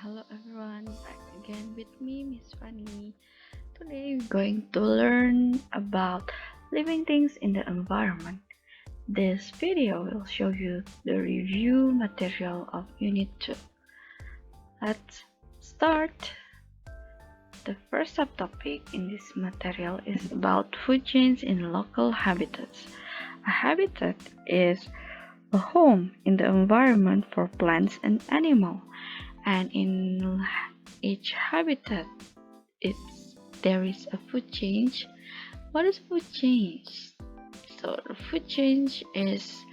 Hello everyone, back again with me, Miss Vani. Today we're going to learn about living things in the environment. This video will show you the review material of Unit 2. Let's start. The first subtopic in this material is about food chains in local habitats. A habitat is a home in the environment for plants and animals, and in each habitat there is a food chain. What is food chain? So the food chain is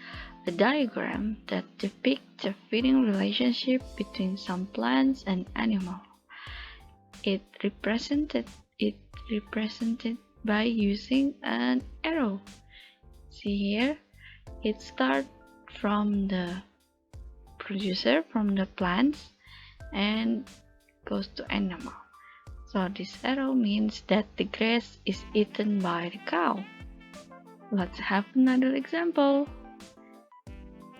a diagram that depicts the feeding relationship between some plants and animals. It represented by using an arrow. See here, it starts from the producer, from the plants, and goes to animal. So this arrow means that the grass is eaten by the cow. Let's have another example.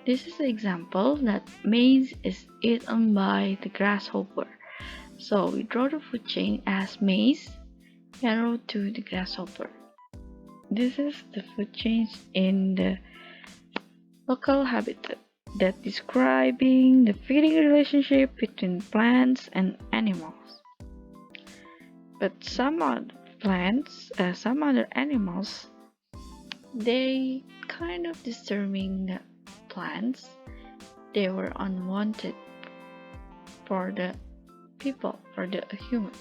This is an example that maize is eaten by the grasshopper. So we draw the food chain as maize, arrow to the grasshopper. This is the food chain in the local habitat that describing the feeding relationship between plants and animals. But some other animals, they kind of disturbing the plants. They were unwanted for the people, for the human.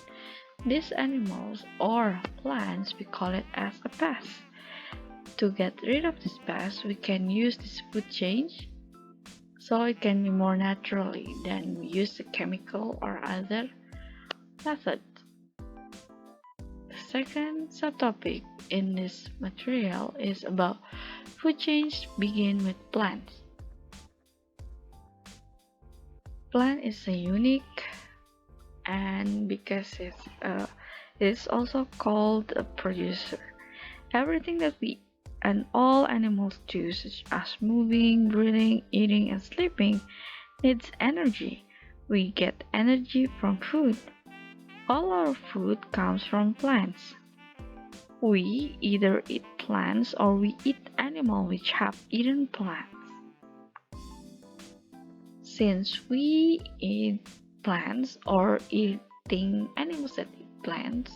These animals or plants, we call it as a pest. To get rid of this pest, we can use this food chain, so it can be more naturally than we use the chemical or other method. The second subtopic in this material is about food chains begin with plants. Plant is a unique, and because it's also called a producer. Everything that we and all animals do, such as moving, breathing, eating, and sleeping, needs energy. We get energy from food. All our food comes from plants. We either eat plants or we eat animals which have eaten plants. Since we eat plants or eating animals that eat plants,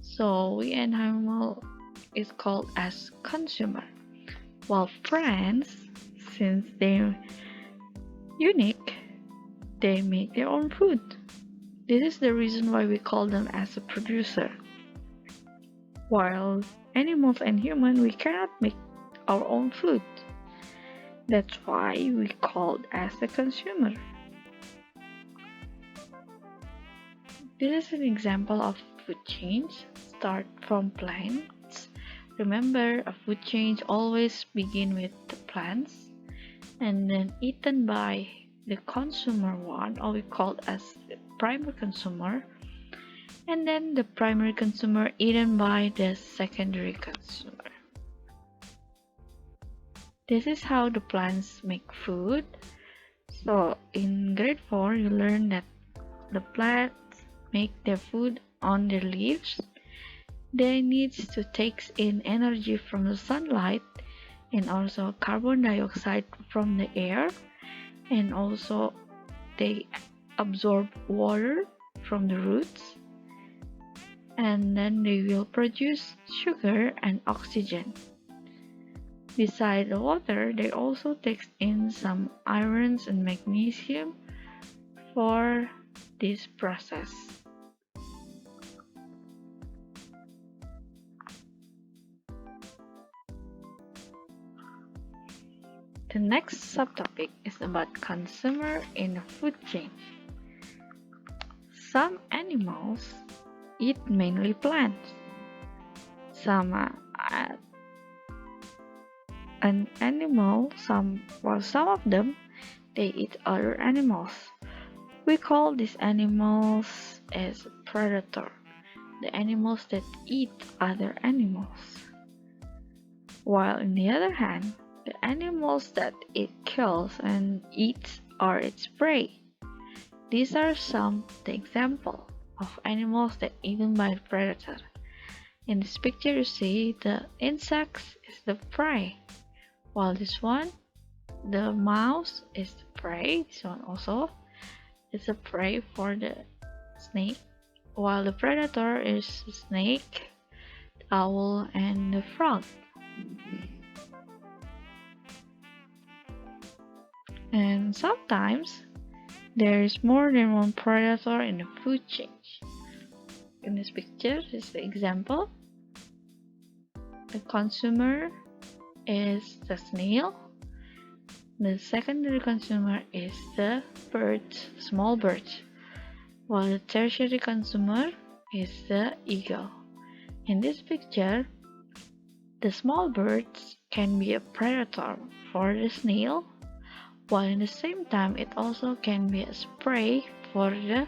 so we an animal is called as consumer, while plants, since they're unique, they make their own food. This is the reason why we call them as a producer. While animals and humans, we cannot make our own food. That's why we called as a consumer. This is an example of food chains. Start from plants. Remember, a food chain always begin with the plants and then eaten by the consumer one, or we call it as the primary consumer, and then the primary consumer eaten by the secondary consumer. This is how the plants make food. So in grade 4, you learn that the plants make their food on their leaves. They need to take in energy from the sunlight and also carbon dioxide from the air, and also they absorb water from the roots, and then they will produce sugar and oxygen. Besides the water, they also take in some irons and magnesium for this process. The next subtopic is about consumer in the food chain. Some animals eat mainly plants. Some some of them, they eat other animals. We call these animals as predator, the animals that eat other animals. While on the other hand, the animals that it kills and eats are its prey. these are some the example of animals that eaten by the predator. In this picture you see the insects is the prey, while this one, the mouse, is the prey. This one also is a prey for the snake, while the predator is the snake, the owl, and the frog. And sometimes there is more than one predator in the food chain. In this picture is the example. The consumer is the snail. The secondary consumer is the birds, small birds, while the tertiary consumer is the eagle. In this picture, the small birds can be a predator for the snail, while in the same time it also can be a prey for the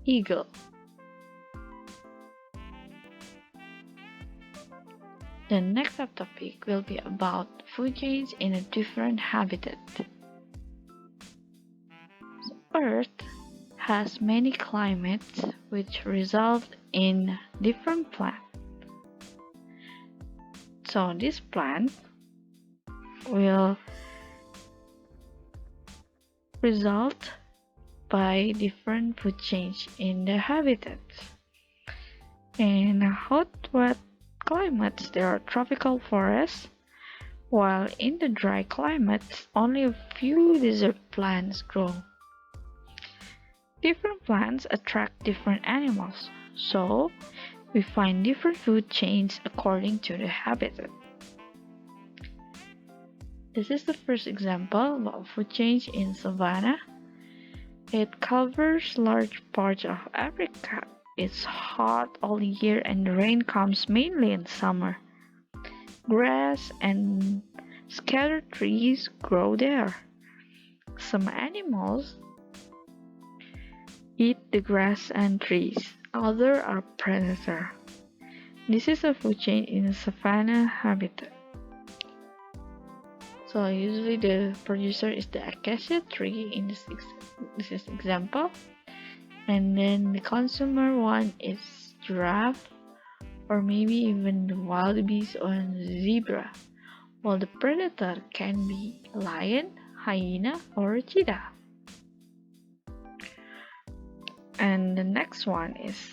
eagle. The next subtopic will be about food chains in a different habitat. Earth has many climates which result in different plants. So this plant will result by different food chains in the habitats. In hot, wet climates, there are tropical forests, while in the dry climates, only a few desert plants grow. Different plants attract different animals, so we find different food chains according to the habitat. This is the first example of food chain in savanna. It covers large parts of Africa. It's hot all year and the rain comes mainly in summer. Grass and scattered trees grow there. Some animals eat the grass and trees. Others are predators. This is a food chain in a savanna habitat. So usually the producer is the acacia tree in this example, and then the consumer one is giraffe, or maybe even the wildebeest or zebra, while the predator can be lion, hyena, or cheetah. And the next one is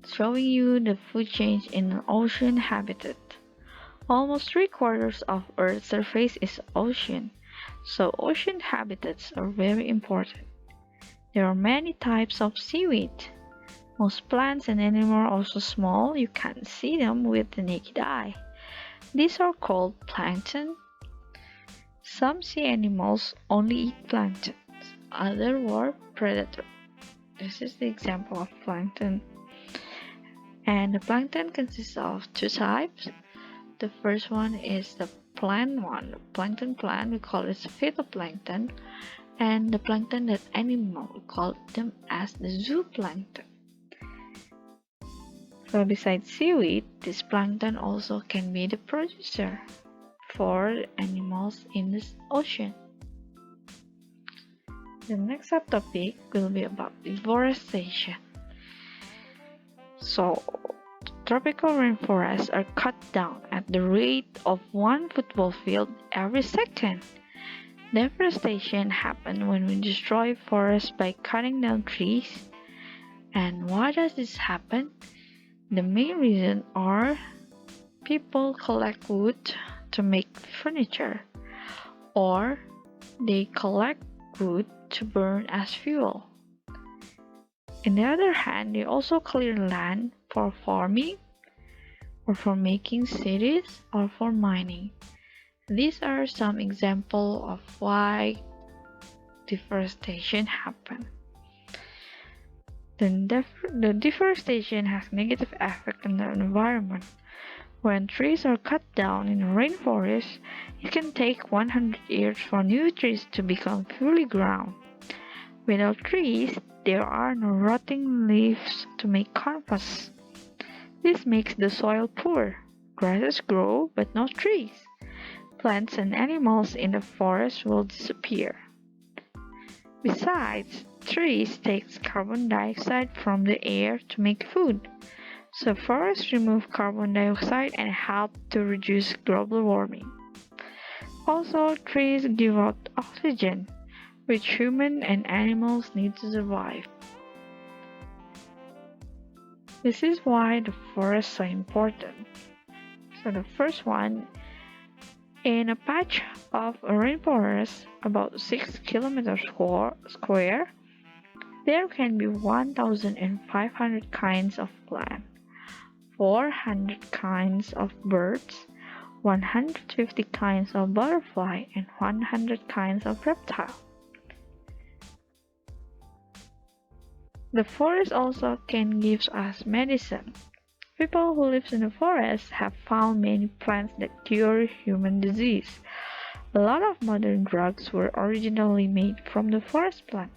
showing you the food chain in an ocean habitat. Almost 3/4 of Earth's surface is ocean, so ocean habitats are very important. There are many types of seaweed. Most plants and animals are also small, you can't see them with the naked eye. These are called plankton. Some sea animals only eat plankton, others are predators. This is the example of plankton. And the plankton consists of two types. The first one is the plant one, the plankton plant, we call it phytoplankton, and the plankton that animal, we call them as the zooplankton. So besides seaweed, this plankton also can be the producer for animals in the ocean. The next subtopic will be about deforestation. So, tropical rainforests are cut down at the rate of 1 football field every second. Deforestation happens when we destroy forests by cutting down trees. And why does this happen? The main reason are people collect wood to make furniture, or they collect wood to burn as fuel. On the other hand, they also clear land for farming, or for making cities, or for mining. These are some examples of why deforestation happens. The deforestation has negative effect on the environment. When trees are cut down in a rainforest, it can take 100 years for new trees to become fully grown. Without trees, there are no rotting leaves to make compost. This makes the soil poor. Grasses grow, but no trees. Plants and animals in the forest will disappear. Besides, Trees take carbon dioxide from the air to make food. So forests remove carbon dioxide and help to reduce global warming. Also, trees give out oxygen, which humans and animals need to survive. This is why the forests are important. So the first one, in a patch of a rainforest about 6 kilometers square, there can be 1,500 kinds of plants, 400 kinds of birds, 150 kinds of butterfly, and 100 kinds of reptile. The forest also can give us medicine. People who live in the forest have found many plants that cure human disease. A lot of modern drugs were originally made from the forest plant.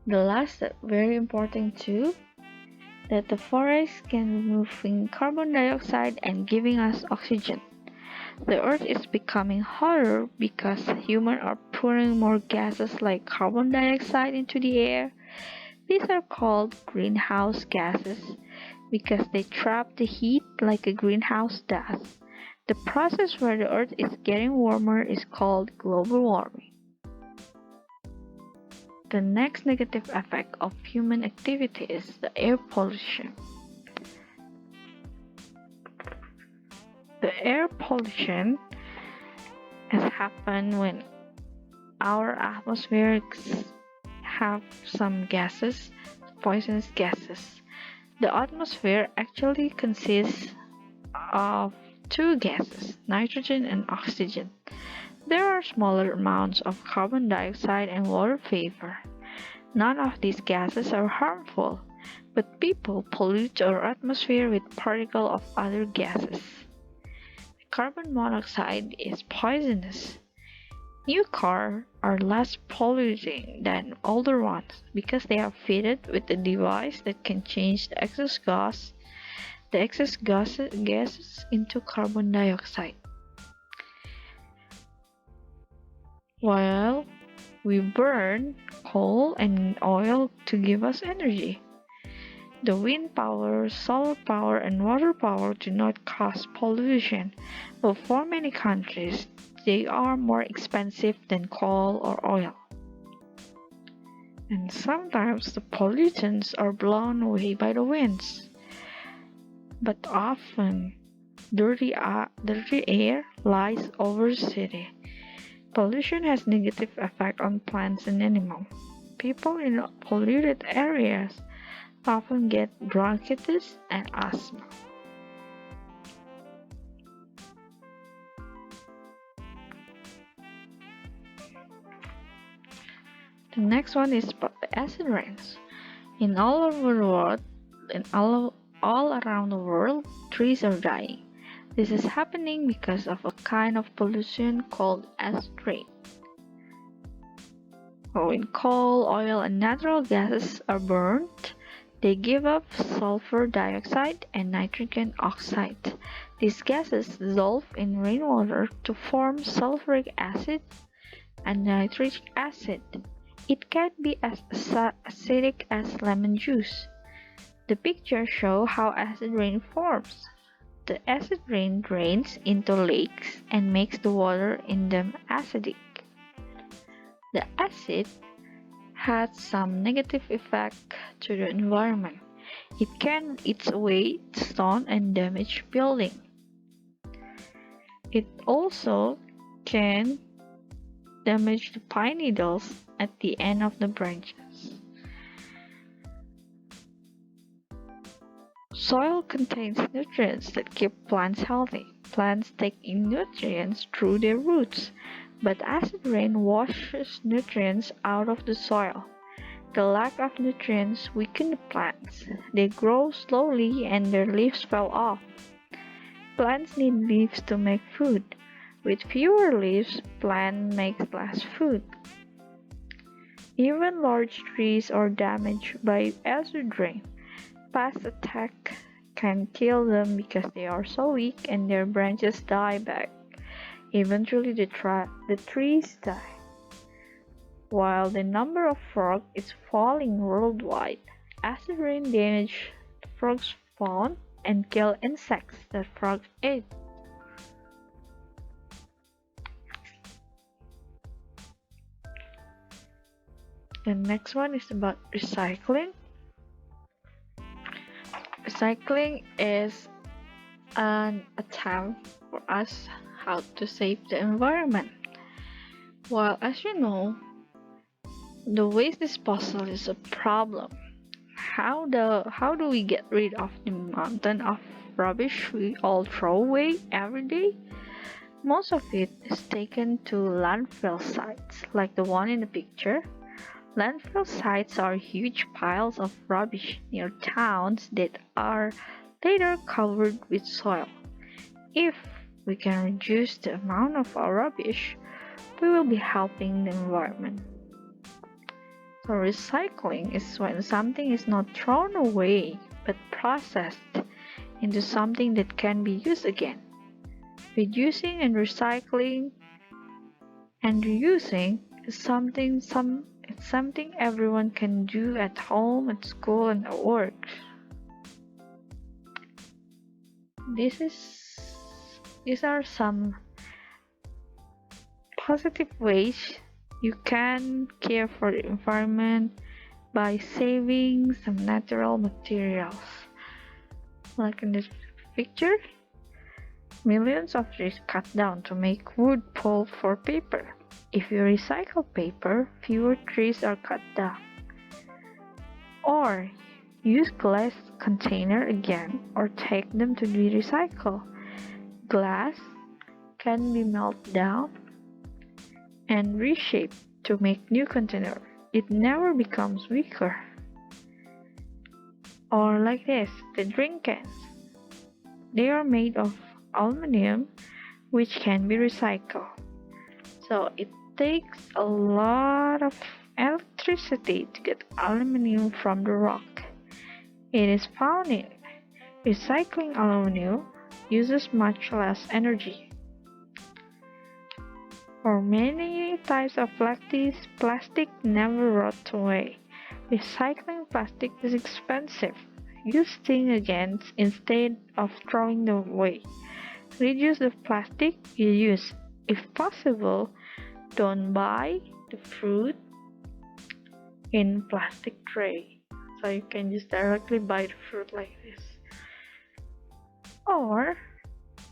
The last very important too, that the forest can remove carbon dioxide and giving us oxygen. The earth is becoming hotter because humans are putting more gases like carbon dioxide into the air. These are called greenhouse gases because they trap the heat like a greenhouse does. The process where the earth is getting warmer is called global warming. The next negative effect of human activity is the air pollution. The air pollution has happened when our atmosphere have some gases, poisonous gases. The atmosphere actually consists of two gases, nitrogen and oxygen. There are smaller amounts of carbon dioxide and water vapor. None of these gases are harmful, but people pollute our atmosphere with particles of other gases. Carbon monoxide is poisonous. New cars are less polluting than older ones because they are fitted with a device that can change the excess gases into carbon dioxide. While we burn coal and oil to give us energy. The wind power, solar power, and water power do not cause pollution, but for many countries, they are more expensive than coal or oil. And sometimes the pollutants are blown away by the winds. But often, dirty air lies over the city. Pollution has negative effect on plants and animals. People in polluted areas often get bronchitis and asthma. The next one is about the acid rains. In all over the world, all around the world, trees are dying. This is happening because of a kind of pollution called acid rain. When coal, oil, and natural gases are burned, they give off sulfur dioxide and nitrogen oxide. These gases dissolve in rainwater to form sulfuric acid and nitric acid. It can be as acidic as lemon juice. The picture shows how acid rain forms. The acid rain drains into lakes and makes the water in them acidic. The acid has some negative effect to the environment. It can eat away stone and damage buildings. It also can damage the pine needles at the end of the branches. Soil contains nutrients that keep plants healthy. Plants take in nutrients through their roots, but acid rain washes nutrients out of the soil. The lack of nutrients weaken the plants. They grow slowly and their leaves fall off. Plants need leaves to make food. With fewer leaves, plant makes less food. Even large trees are damaged by acid rain. Pest attack can kill them because they are so weak and their branches die back. Eventually the trees die. while the number of frogs is falling worldwide. Acid rain damages the frogs' spawn and kill insects that frogs eat. The next one is about recycling. Recycling is an attempt for us how to save the environment. Well, as you know, the waste disposal is a problem. How do we get rid of the mountain of rubbish we all throw away every day? Most of it is taken to landfill sites, like the one in the picture. Landfill sites are huge piles of rubbish near towns that are later covered with soil. If we can reduce the amount of our rubbish, we will be helping the environment. So recycling is when something is not thrown away but processed into something that can be used again. Reducing and recycling and reusing is something everyone can do at home, at school, and at work. These are some positive ways you can care for the environment by saving some natural materials. Like in this picture, millions of trees cut down to make wood pulp for paper. If you recycle paper, fewer trees are cut down. Or use glass container again or take them to be recycled. Glass can be melted down and reshaped to make new container. It never becomes weaker. Or like this, the drink cans. They are made of aluminum which can be recycled. So it takes a lot of electricity to get aluminum from the rock. It is found in recycling aluminum uses much less energy. For many types of plastic never rot away. Recycling plastic is expensive. Use things again instead of throwing them away. Reduce the plastic you use. If possible, don't buy the fruit in plastic tray. So you can just directly buy the fruit like this. Or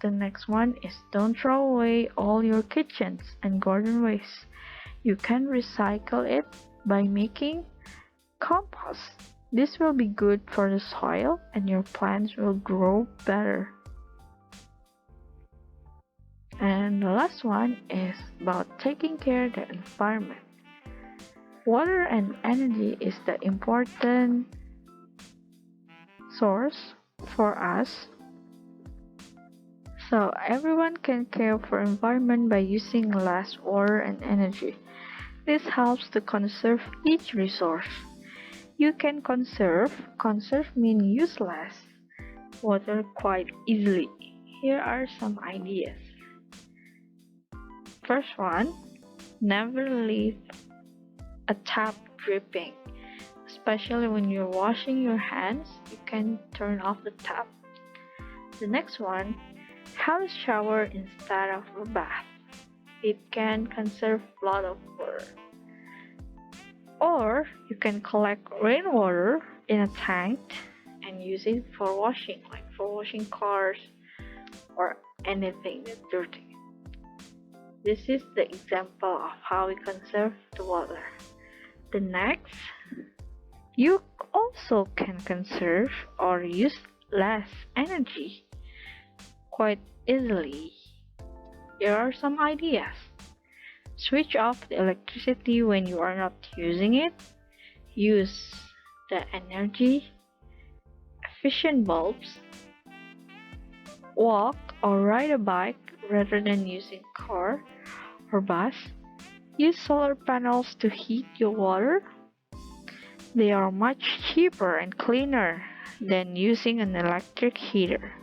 the next one is don't throw away all your kitchens and garden waste. You can recycle it by making compost. This will be good for the soil and your plants will grow better. And the last one is about taking care of the environment. Water and energy is the important source for us. So everyone can care for environment by using less water and energy. This helps to conserve each resource. You can conserve means use less water quite easily. Here are some ideas. First one, never leave a tap dripping. Especially when you're washing your hands, you can turn off the tap. The next one, have a shower instead of a bath. It can conserve a lot of water. Or you can collect rainwater in a tank and use it for washing, like for washing cars or anything that's dirty. This is the example of how we conserve the water. The next, you also can conserve or use less energy quite easily. Here are some ideas. Switch off the electricity when you are not using it. Use the energy efficient bulbs. Walk or ride a bike rather than using car or bus. Use solar panels to heat your water. They are much cheaper and cleaner than using an electric heater.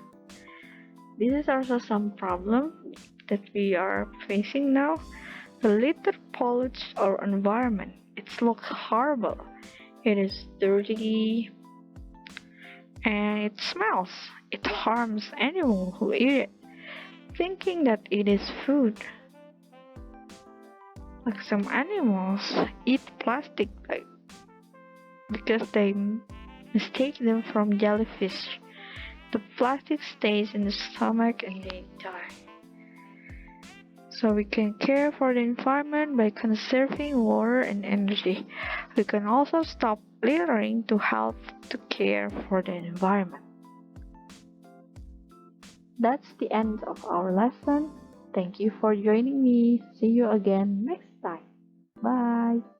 This is also some problem that we are facing now. The litter pollutes our environment. It looks horrible. It is dirty and it smells. It harms anyone who eat it, thinking that it is food. Like some animals eat plastic because they mistake them from jellyfish. The plastic stays in the stomach and they die. So we can care for the environment by conserving water and energy. We can also stop littering to help to care for the environment. That's the end of our lesson. Thank you for joining me. See you again next time. Bye.